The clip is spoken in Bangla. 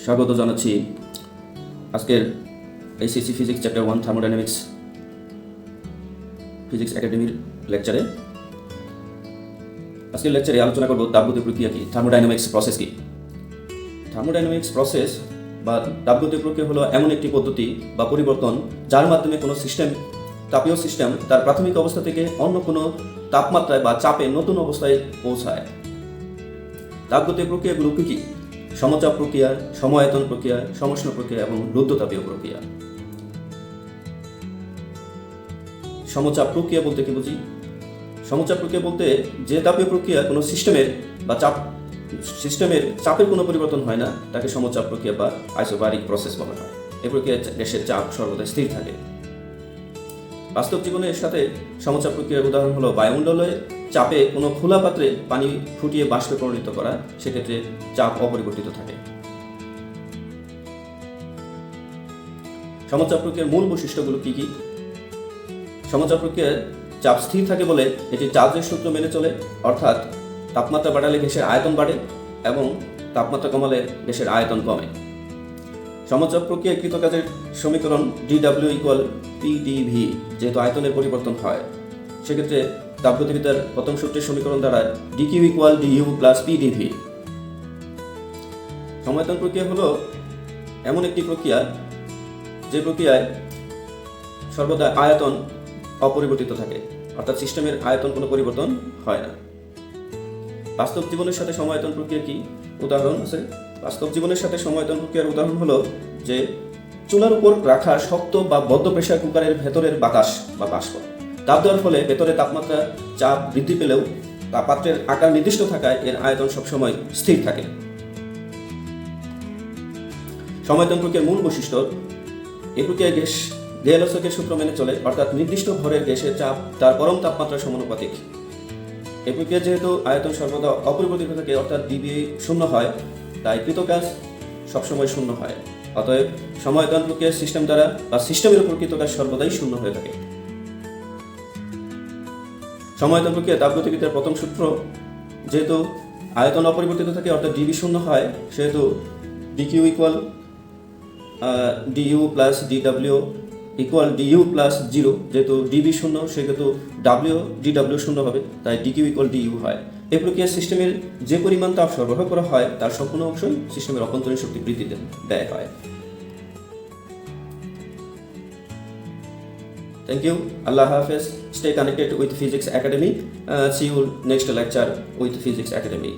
স্বাগত জানাচ্ছি আজকের HSC physics chapter 1 thermodynamics physics একাডেমির লেকচারে। আজকের লেকচারে আলোচনা করব তাপগতীয় প্রক্রিয়া কি, থার্মোডাইনামিক্স প্রসেস কি। থার্মোডাইনামিক্স প্রসেস বা তাপগতীয় প্রক্রিয়া হলো এমন একটি পদ্ধতি বা পরিবর্তন যার মাধ্যমে কোনো সিস্টেম, তাপীয় সিস্টেম তার প্রাথমিক অবস্থা থেকে অন্য কোনো তাপমাত্রায় বা চাপে নতুন অবস্থায় পৌঁছায়। তাপগতীয় প্রক্রিয়াগুলো কী কী? সমচাপ প্রক্রিয়া, সমায়তন প্রক্রিয়া, সমষ্ণ প্রক্রিয়া এবং রুদ্ধতাপীয় প্রক্রিয়া। সমচাপ প্রক্রিয়া বলতে কি বুঝি? সমচাপ প্রক্রিয়া বলতে যে তাপীয় প্রক্রিয়া কোনো সিস্টেমের বা সিস্টেমের চাপের কোনো পরিবর্তন হয় না, তাকে সমচাপ প্রক্রিয়া বা আইসোবারিক প্রসেস বলা হয়। এই প্রক্রিয়ায় গ্যাসের চাপ সর্বদা স্থির থাকে। বাস্তব জীবনের সাথে সমচাপ প্রক্রিয়ার উদাহরণ হলো বায়ুমণ্ডলে চাপে কোনো খোলা পাত্রে পানি ফুটিয়ে বাষ্পে পরিণত করা, সেক্ষেত্রে চাপ অপরিবর্তিত থাকে। সমচাপ প্রক্রিয়ার মূল বৈশিষ্ট্যগুলো কি কি? সমচাপ প্রক্রিয়ায় চাপ স্থির থাকে বলে এটি চার্জের সূত্র মেনে চলে, অর্থাৎ তাপমাত্রা বাড়ালে গ্যাসের আয়তন বাড়ে এবং তাপমাত্রা কমালে গ্যাসের আয়তন কমে। সমচাপ প্রক্রিয়ায় কৃত কাজের সমীকরণ dW = PdV, যেহেতু আয়তনের পরিবর্তন হয়, সেক্ষেত্রে তাপগতিবিদ্যার প্রথম সূত্রের সমীকরণ দ্বারা dQ = du + PdV। সমায়তন প্রক্রিয়া হলো এমন একটি প্রক্রিয়া যে প্রক্রিয়ায় সর্বদা আয়তন অপরিবর্তিত থাকে, অর্থাৎ সিস্টেমের আয়তন কোনো পরিবর্তন হয় না। বাস্তব জীবনের সাথে সমায়তন প্রক্রিয়া কি উদাহরণ আছে? বাস্তব জীবনের সাথে সমায়তন প্রক্রিয়ার উদাহরণ হলো যে চুলার উপর রাখা শক্ত বা বদ্ধ প্রেসার কুকারের ভেতরের বাতাস বা বাষ্প তাপ দেওয়ার ফলে ভেতরে তাপমাত্রা চাপ বৃদ্ধি পেলেও পাত্রের আকার নির্দিষ্ট থাকায় এর আয়তন সবসময় স্থির থাকে। সমায়তন প্রক্রিয়ার মূল বৈশিষ্ট্য, এই প্রক্রিয়ায় গ্যাস গেলসকের সূত্র মেনে চলে, অর্থাৎ নির্দিষ্ট ভরের গ্যাসের চাপ তার পরম তাপমাত্রার সমানুপাতিক। এই প্রক্রিয়া যেহেতু আয়তন সর্বদা অপরিবর্তিত থাকে, অর্থাৎ dV শূন্য হয়, তাই কৃত কাজ সবসময় শূন্য হয়। অতএব সমায়তন প্রক্রিয়ার সিস্টেম দ্বারা বা সিস্টেমের উপর কৃত কাজ সর্বদাই শূন্য হয়ে থাকে। সমায়তন প্রক্রিয়া তাপগতিবিদ্যার প্রথম সূত্র, যেহেতু আয়তন অপরিবর্তিত থাকে অর্থাৎ dV শূন্য হয়, সেহেতু dQ = du + dW = du + 0, যেহেতু dV শূন্য সেহেতু dW শূন্য হবে, তাই dQ = du হয়। এই প্রক্রিয়ার সিস্টেমের যে পরিমাণ তাপ সরবরাহ করা হয় তার সম্পূর্ণ অংশই সিস্টেমের অভ্যন্তরীণ শক্তি বৃদ্ধিতে ব্যয় হয়। Thank you. Allah Hafiz. Stay connected with Physics Academy. See you next lecture with Physics Academy.